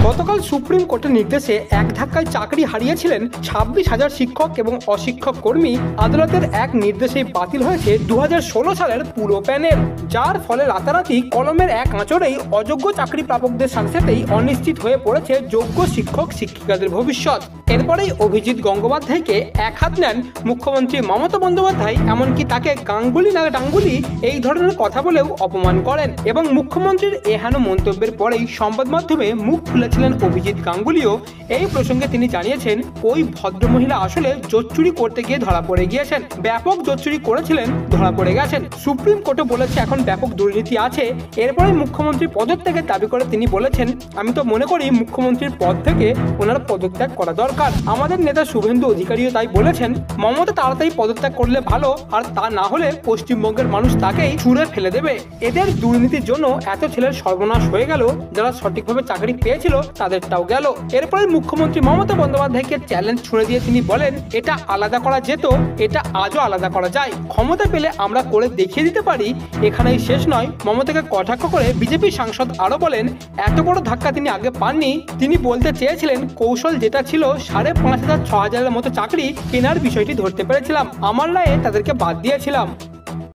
গতকাল সুপ্রিম কোর্টের নির্দেশে এক ধাক্কায় চাকরি হারিয়েছিলেন 26,000 শিক্ষক এবং অশিক্ষক কর্মী। আদালতের এক নির্দেশেই বাতিল হয়েছে 2016 সালের পুরো প্যানেল, যার ফলে রাতারাতি কলমের এক আঁচড়েই অযোগ্য চাকরি প্রাপকদের সাথে সাথেই অনিশ্চিত হয়ে পড়েছে যোগ্য শিক্ষক শিক্ষিকাদের ভবিষ্যৎ। এরপরেই অভিজিৎ গঙ্গোপাধ্যায়কে এক হাত নেন মুখ্যমন্ত্রী মমতা বন্দ্যোপাধ্যায়, এমনকি তাকে গাঙ্গুলি না ডাঙ্গুলি এই ধরনের কথা বলেও অপমান করেন। এবং মুখ্যমন্ত্রীর এহেন মন্তব্যের পরেই সংবাদ মাধ্যমে মুখ খুলেছিলেন অভিজিৎ গাঙ্গুলিও। এই প্রসঙ্গে তিনি জানিয়েছেন, ওই ভদ্রমহিলা আসলে জোচ্চুরি করতে গিয়ে ধরা পড়ে গিয়েছেন, ব্যাপক জোচ্চুরি করেছিলেন, ধরা পড়ে গেছেন। সুপ্রিম কোর্টে বলেছে এখন ব্যাপক দুর্নীতি আছে। এরপরে মুখ্যমন্ত্রী পদত্যাগের দাবি করে তিনি বলেছেন, আমি তো মনে করি মুখ্যমন্ত্রীর পদ থেকে ওনার পদত্যাগ করা দরকার। আমাদের নেতা শুভেন্দু অধিকারীও তাই বলেছেন, মমতা তাড়াতাড়ি পদত্যাগ করলে ভালো, আর তা না হলে পশ্চিমবঙ্গের মানুষ তাকেই ছুঁড়ে ফেলে দেবে। এদের দুর্নীতির জন্য এত ছেলের সর্বনাশ হয়ে গেল, যারা সঠিকভাবে চাকরি পেয়েছিল তাদেরটাও গেল। এরপরে মুখ্যমন্ত্রী মমতা বন্দ্যোপাধ্যায়কে চ্যালেঞ্জ ছুঁড়ে দিয়ে তিনি বলেন, এটা আলাদা করা যেত, এটা আজও আলাদা করা যায়, ক্ষমতা পেলে আমরা করে দেখিয়ে দিতে পারি। এখানেই শেষ নয়, মমতাকে কটাক্ষ করে বিজেপি সাংসদ আরো বলেন, এত বড় ধাক্কা তিনি আগে পাননি। তিনি বলতে চেয়েছিলেন, কৌশল যেটা ছিল 5,500 6,000-এর মতো চাকরি কেনার বিষয়টি ধরতে পেরেছিলাম, আমার রায়ে তাদেরকে বাদ দিয়েছিলাম।